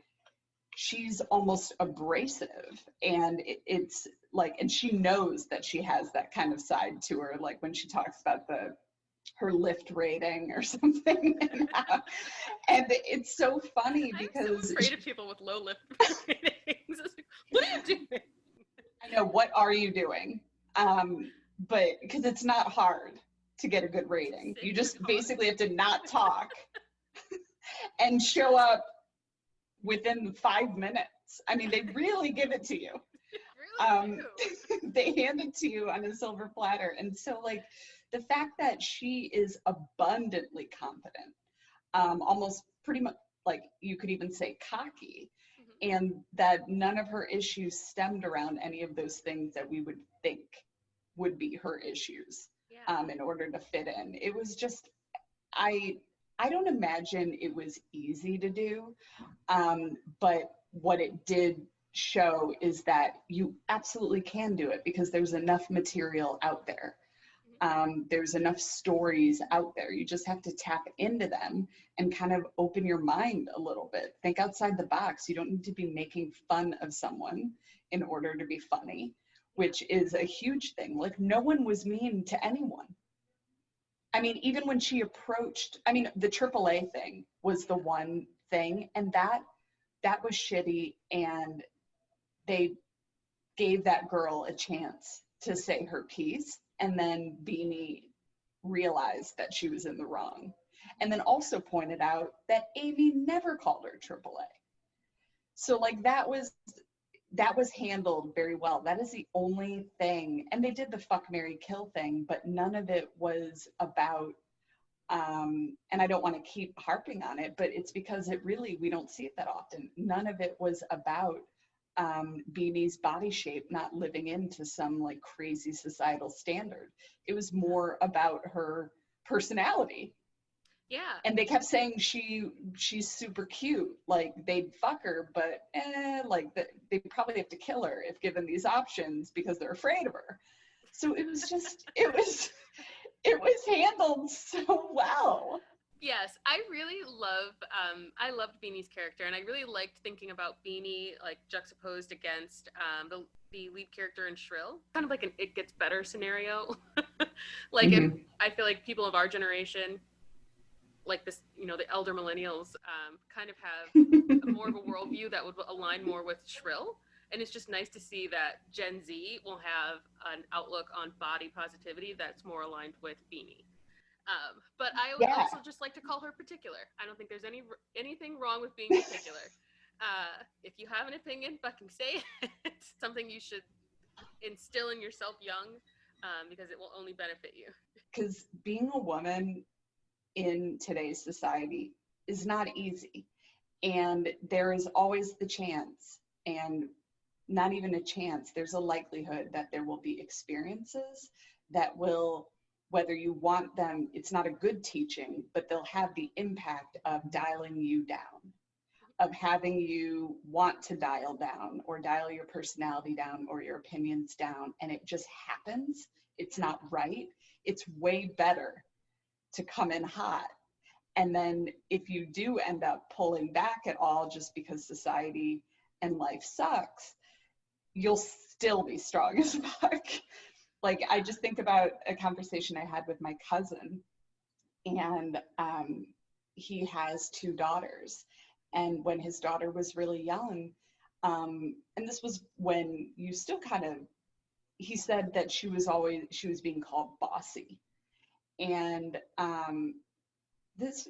she's almost abrasive, and it's like, and she knows that she has that kind of side to her, like when she talks about her lift rating or something. And it's so funny because
I'm so afraid of people with low lift ratings. What are you doing?
I know, what are you doing? But because it's not hard to get a good rating. You just basically have to not talk and show up within 5 minutes. I mean, they really give it to you. They hand it to you on a silver platter. And so, like, the fact that she is abundantly confident, almost pretty much, like, you could even say cocky, and that none of her issues stemmed around any of those things that we would think would be her issues, in order to fit in. It was just, I don't imagine it was easy to do, but what it did show is that you absolutely can do it because there's enough material out there. There's enough stories out there. You just have to tap into them and kind of open your mind a little bit. Think outside the box. You don't need to be making fun of someone in order to be funny, which is a huge thing. Like, no one was mean to anyone. I mean, even when she approached, I mean, the AAA thing was the one thing, and that was shitty, and they gave that girl a chance to say her piece, and then Beanie realized that she was in the wrong, and then also pointed out that Amy never called her AAA. So like that was handled very well. That is the only thing, and they did the fuck, marry, kill thing, but none of it was about, and I don't want to keep harping on it, but it's because it really, we don't see it that often. None of it was about Beanie's body shape not living into some like crazy societal standard. It was more about her personality.
Yeah.
And they kept saying she's super cute, like they'd fuck her, but they probably have to kill her if given these options because they're afraid of her. So it was just it was handled so well.
Yes, I loved Beanie's character, and I really liked thinking about Beanie like juxtaposed against the lead character in Shrill, kind of like an It Gets Better scenario. Like I feel like people of our generation, like this, the elder millennials, kind of have more of a worldview that would align more with Shrill. And it's just nice to see that Gen Z will have an outlook on body positivity that's more aligned with Beanie. But I would also just like to call her particular. I don't think there's anything wrong with being particular. If you have an opinion, fucking say it. It's something you should instill in yourself young, because it will only benefit you.
Because being a woman in today's society is not easy. And there is always the chance, and not even a chance, there's a likelihood that there will be experiences that will, whether you want them, it's not a good teaching, but they'll have the impact of dialing you down, of having you want to dial down or dial your personality down or your opinions down. And it just happens. It's not right. It's way better to come in hot. And then if you do end up pulling back at all just because society and life sucks, you'll still be strong as fuck. Like, I just think about a conversation I had with my cousin, and he has 2 daughters. And when his daughter was really young, and this was when you still kind of, he said that she was being called bossy. And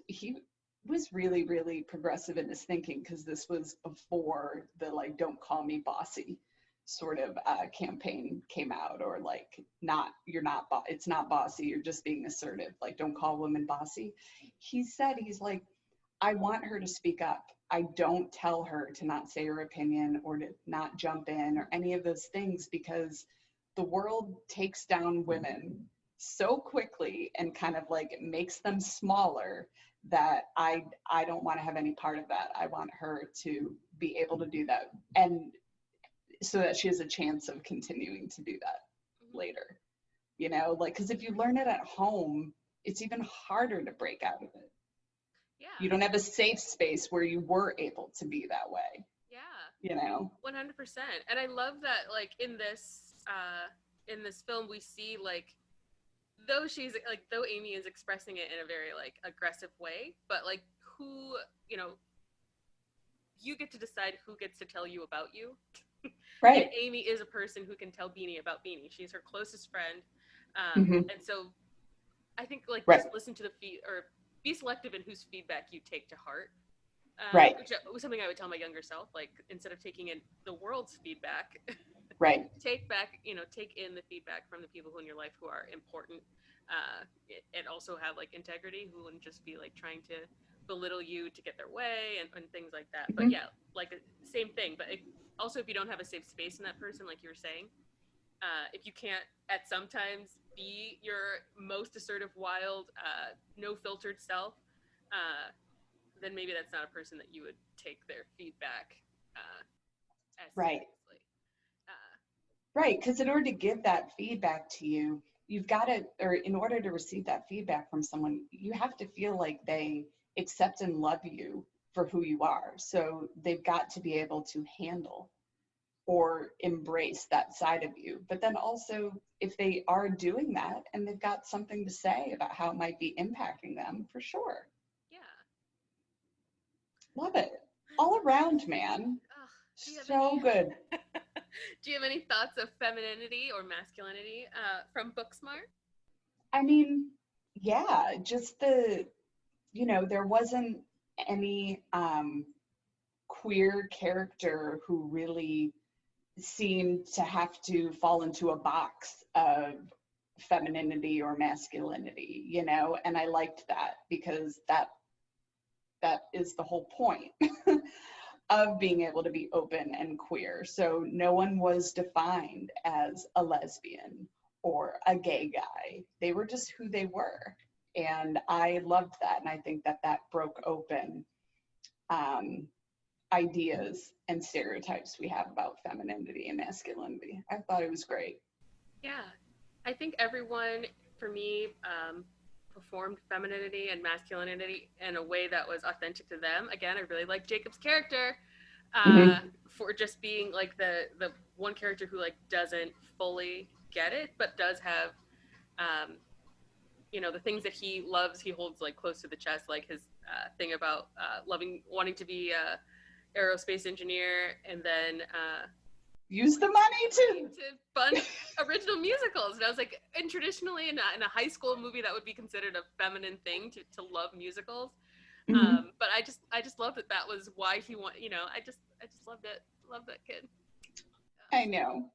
he was really, really progressive in his thinking, because this was before the like, don't call me bossy sort of campaign came out, or like, it's not bossy, you're just being assertive, like don't call women bossy. He said, he's like, I want her to speak up. I don't tell her to not say her opinion or to not jump in or any of those things, because the world takes down women so quickly and kind of like makes them smaller that I don't want to have any part of that. I want her to be able to do that, and so that she has a chance of continuing to do that later, like, because if you learn it at home, it's even harder to break out of it.
Yeah.
You don't have a safe space where you were able to be that way.
Yeah.
100%.
And I love that, like, in this film, we see, like, though Amy is expressing it in a very, like, aggressive way, but, like, who, you get to decide who gets to tell you about you. Right. And Amy is a person who can tell Beanie about Beanie. She's her closest friend. And so I think, like, just listen to or be selective in whose feedback you take to heart. Which was something I would tell my younger self, like, instead of taking in the world's feedback, take in the feedback from the people who in your life who are important, and also have, like, integrity, who wouldn't just be, like, trying to belittle you to get their way and things like that. But yeah, like same thing, but also if you don't have a safe space in that person, like you were saying, if you can't at sometimes be your most assertive, wild, no filtered self, then maybe that's not a person that you would take their feedback as
Right.
seriously.
Right, because in order to give that feedback to you, you've got to, or in order to receive that feedback from someone, you have to feel like they accept and love you for who you are. So they've got to be able to handle or embrace that side of you. But then also, if they are doing that and they've got something to say about how it might be impacting them, for sure.
Yeah.
Love it. All around, man. So good.
Do you have any thoughts of femininity or masculinity from Booksmart?
I mean, yeah, just there wasn't any queer character who really seemed to have to fall into a box of femininity or masculinity, and I liked that because that is the whole point of being able to be open and queer. So no one was defined as a lesbian or a gay guy. They were just who they were. And I loved that. And I think that broke open ideas and stereotypes we have about femininity and masculinity. I thought it was great.
Yeah. I think everyone, for me, performed femininity and masculinity in a way that was authentic to them. Again, I really like Jacob's character for just being like the one character who like doesn't fully get it, but does have, the things that he loves, he holds like close to the chest, like his thing about wanting to be a aerospace engineer, and then
use the money to
fund original musicals. And I was like, and traditionally in a high school movie, that would be considered a feminine thing to love musicals. But I just loved that was why he I just loved it. Loved that kid.
I know.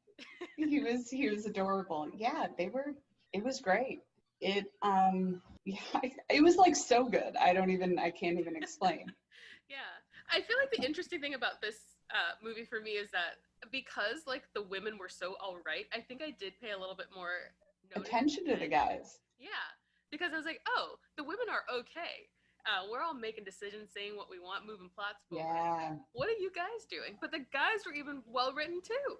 He was adorable. Yeah, it was great. It it was like so good. I can't even explain.
Yeah. I feel like the interesting thing about this movie for me is that because like the women were so all right, I think I did pay a little bit more
attention to the guys.
Yeah, because I was like, oh, the women are okay. We're all making decisions, saying what we want, moving plots forward.
Yeah.
What are you guys doing? But the guys were even well written too.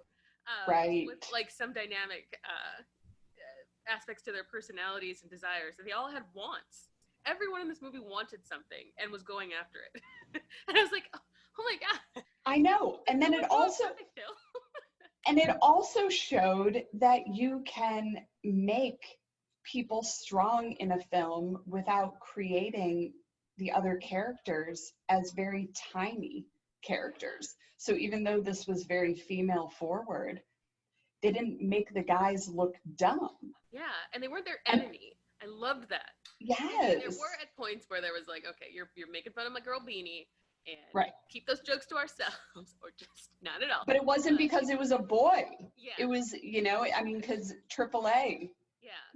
Right.
With like some dynamic aspects to their personalities and desires. And they all had wants. Everyone in this movie wanted something and was going after it. And I was like, oh my God.
I know. And then it also showed that you can make people strong in a film without creating the other characters as very tiny characters. So even though this was very female forward, they didn't make the guys look dumb.
Yeah, and they weren't their enemy. I loved that.
Yes.
There were at points where there was like, okay, you're making fun of my girl Beanie, and keep those jokes to ourselves, or just not at all.
But it wasn't because it was a boy.
Yeah.
It was, because AAA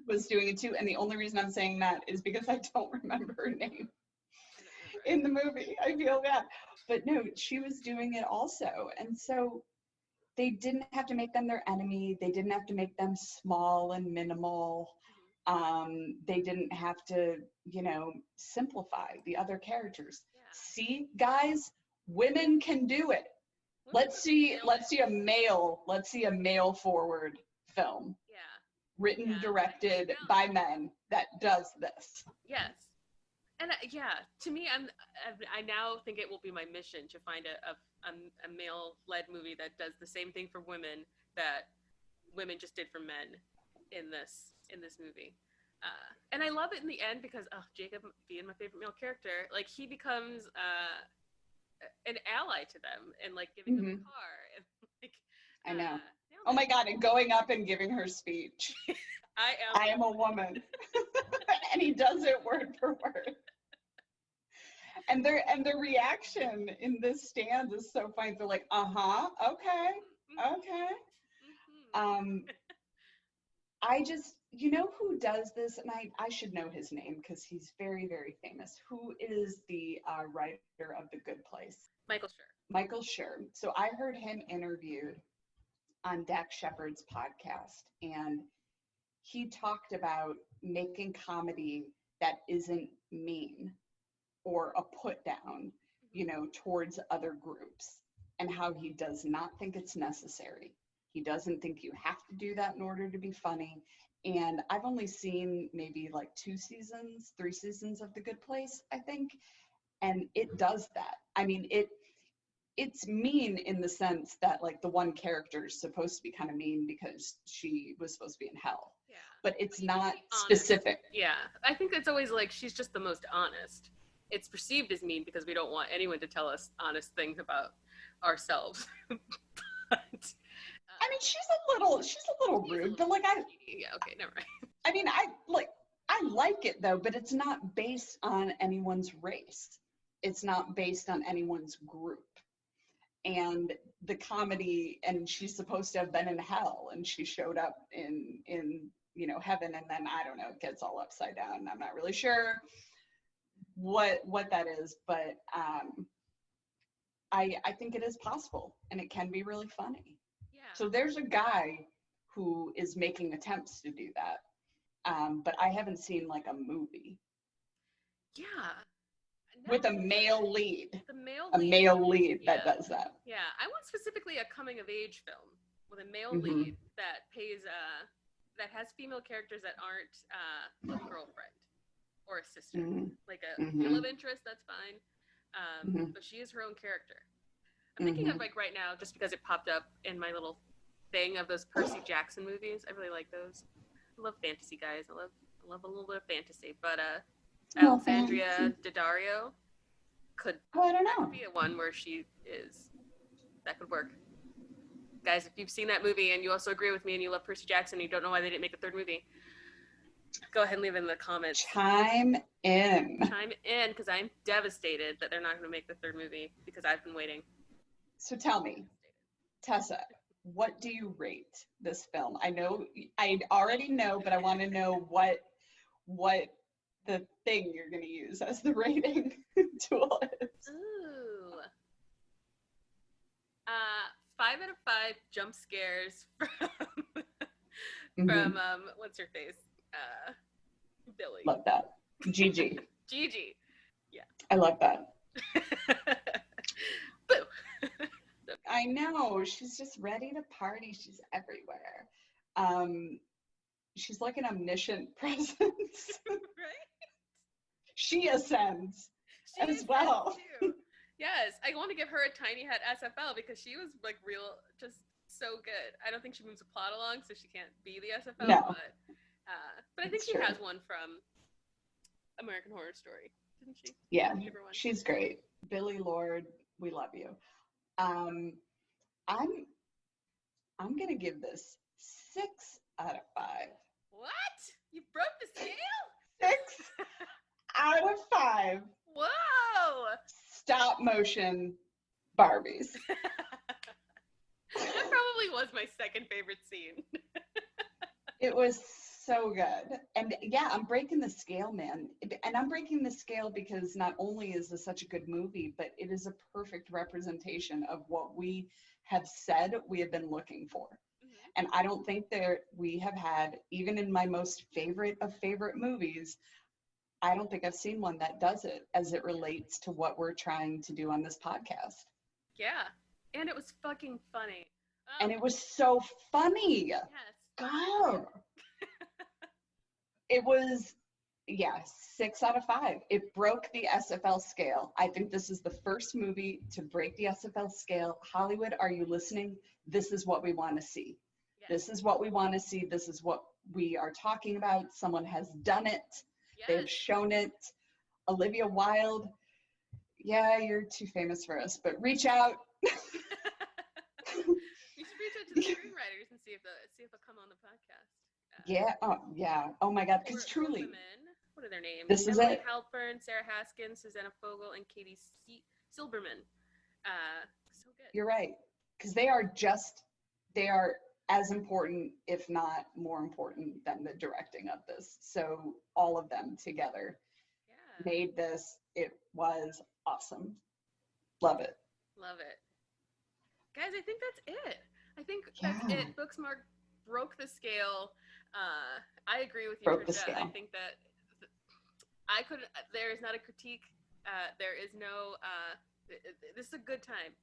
was doing it too. And the only reason I'm saying that is because I don't remember her name in the movie. I feel bad. But no, she was doing it also. And so they didn't have to make them their enemy. They didn't have to make them small and minimal. They didn't have to, simplify the other characters. Yeah. See, guys, women can do it. Let's see a male forward film. Yeah. Written, directed by men that does this.
Yes. And to me, I now think it will be my mission to find a male-led movie that does the same thing for women that women just did for men in this movie. And I love it in the end because Jacob being my favorite male character, like he becomes an ally to them and like giving them a car and like.
I know. Oh my God! And going up and giving her speech. I am a woman, and he does it word for word. And the reaction in this stand is so funny. They're like, okay. I just, who does this? And I should know his name because he's very, very famous. Who is the writer of The Good Place?
Michael Schur.
Michael Schur. So I heard him interviewed on Dak Shepard's podcast, and he talked about making comedy that isn't mean or a put down, towards other groups, and how he does not think it's necessary. He doesn't think you have to do that in order to be funny. And I've only seen maybe like 3 seasons of The Good Place, I think. And it does that. I mean, it's mean in the sense that like the one character is supposed to be kind of mean because she was supposed to be in hell.
Yeah.
But it's
But
not
honest.
specific.
Yeah. I think it's always like she's just the most honest. It's perceived as mean because we don't want anyone to tell us honest things about ourselves. But,
I mean, she's a little rude, but like
yeah, okay, never mind.
I mean, I like it though, but it's not based on anyone's race. It's not based on anyone's group. And the comedy, and she's supposed to have been in hell, and she showed up in heaven, and then I don't know, it gets all upside down. I'm not really sure what that is, but I think it is possible, and it can be really funny.
Yeah.
So there's a guy who is making attempts to do that, but I haven't seen like a movie
Yeah.
with a male lead.
The male
A male lead that
Yeah.
does that.
Yeah, I want specifically a coming of age film with a male
Mhm.
lead that pays that has female characters that aren't a girlfriend or a sister.
Mhm.
Like a
Mhm.
love interest, that's fine.
Mhm.
But she is her own character. I'm thinking of like right now, just because it popped up in my little thing of those Percy Jackson movies. I really like those. I love fantasy, guys. I love a little bit of fantasy. But Alexandria Daddario could
I don't know.
be a one where she is. That could work. Guys, if you've seen that movie and you also agree with me and you love Percy Jackson and you don't know why they didn't make a third movie, go ahead and leave it in the comments.
Chime in.
Chime in, because I'm devastated that they're not going to make the third movie because I've been waiting.
So tell me, Tessa, what do you rate this film? I know, I already know, but I want to know what the thing you're going to use as the rating tool is.
Ooh. 5 out of 5 jump scares from what's her face? Billy.
Love that. Gigi.
Gigi. Yeah.
I love that.
Boo.
I know. She's just ready to party. She's everywhere. She's like an omniscient presence.
Right?
She ascends
She
as
is
well.
that too. Yes, I want to give her a tiny hat SFL because she was like just so good. I don't think she moves the plot along, so she can't be the SFL.
No.
But I think
It's
she
true.
has one from American Horror Story, didn't she?
Yeah,
Give her one.
she's great. Billy Lord, we love you. I'm gonna give this 6 out of 5.
What? You broke the scale?
6 out of 5
Whoa!
stop motion Barbies.
That probably was my second favorite scene.
It was so good. And yeah, I'm breaking the scale, man. And I'm breaking the scale because not only is this such a good movie, but it is a perfect representation of what we have said we have been looking for.
Mm-hmm.
And I don't think that we have had, even in my most favorite of favorite movies, I don't think I've seen one that does it as it relates to what we're trying to do on this podcast.
Yeah. And it was fucking funny.
And it was so funny.
Yes.
God. It was, 6 out of 5. It broke the SFL scale. I think this is the first movie to break the SFL scale. Hollywood, are you listening? This is what we want to see.
Yes.
This is what we want to see. This is what we are talking about. Someone has done it.
Yes.
They've shown it. Olivia Wilde, yeah, you're too famous for us, but reach out.
You should reach out to the screenwriters and see if they'll come on the podcast.
Yeah. Oh my God, because
Or
truly,
women. What are their names?
This is
Emily
it.
Halpern, Sarah Haskins, Susanna Fogel, and Katie Silberman. So good.
you're right, because they are as important, if not more important, than the directing of this. So all of them together
Yeah.
made this. It was awesome. Love it.
Love it. Guys, I think that's it. I think
Yeah.
that's it. Booksmart broke the scale. I agree with you,
Broke the
Trisha.
scale.
I think that I could. There is not a critique. There is no. This is a good time.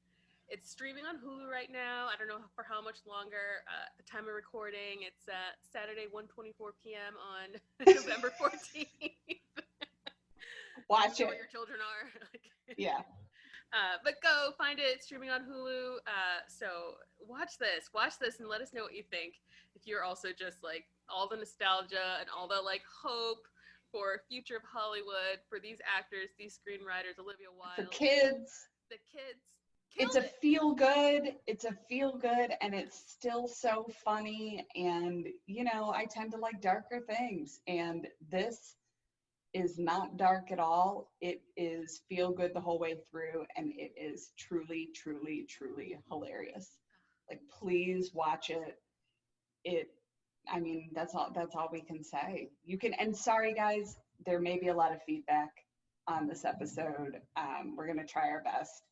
It's streaming on Hulu right now. I don't know for how much longer. The time of recording, it's Saturday, 1:24 p.m. on November 14th.
Watch it.
Where your children are.
Yeah.
But go find it. It's streaming on Hulu. So watch this, and let us know what you think. If you're also just like all the nostalgia and all the like hope for future of Hollywood for these actors, these screenwriters, Olivia Wilde,
For kids.
the kids.
It's a feel good. It's a feel good, and it's still so funny. And you know, I tend to like darker things, and this is not dark at all. It is feel good the whole way through, and it is truly, truly, truly hilarious. Like, please watch it. I mean, that's all we can say. You can, and sorry guys, there may be a lot of feedback on this episode. We're gonna try our best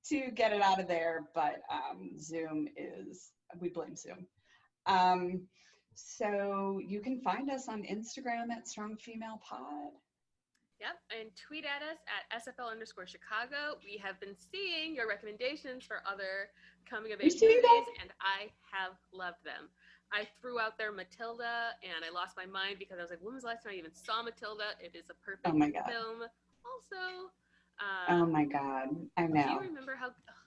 to get it out of there, but we blame Zoom. So you can find us on Instagram at StrongFemalePod.
Yep, and tweet at us at SFL_Chicago. We have been seeing your recommendations for other coming of age movies, and I have loved them. I threw out there Matilda, and I lost my mind because I was like, when was the last time I even saw Matilda? It is a perfect film. Also,
oh my God, I know.
Do you remember how Matilda?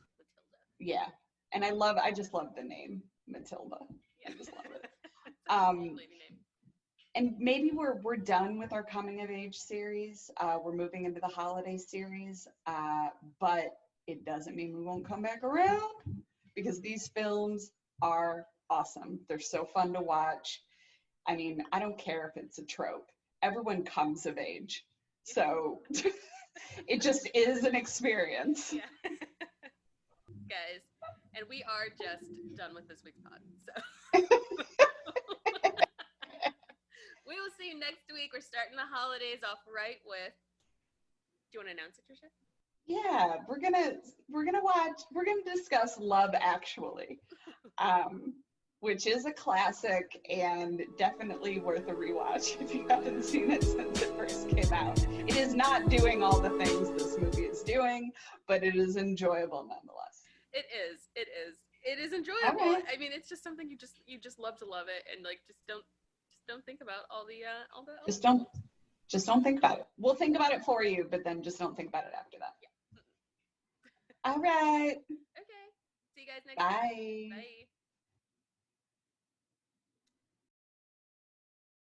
Yeah, and I just love the name Matilda.
Yeah.
I just love it.
Lady name.
And maybe we're done with our coming of age series. We're moving into the holiday series, but it doesn't mean we won't come back around, because these films are awesome. They're so fun to watch. I mean, I don't care if it's a trope. Everyone comes of age, so it just is an experience.
Yeah. Guys, and we are just done with this week's pod. So we will see you next week. We're starting the holidays off right with. Do you want to announce it, Trisha?
Yeah, we're gonna discuss Love Actually, which is a classic and definitely worth a rewatch if you haven't seen it since it first came out. It is not doing all the things this movie is doing, but it is enjoyable nonetheless.
It is enjoyable.
Okay.
I mean, it's just something you just love to love it, and like just don't think about all the
just don't think about it. We'll think about it for you, but then just don't think about it after that.
Yeah.
All right.
Okay. See you guys next week.
Bye.
Bye.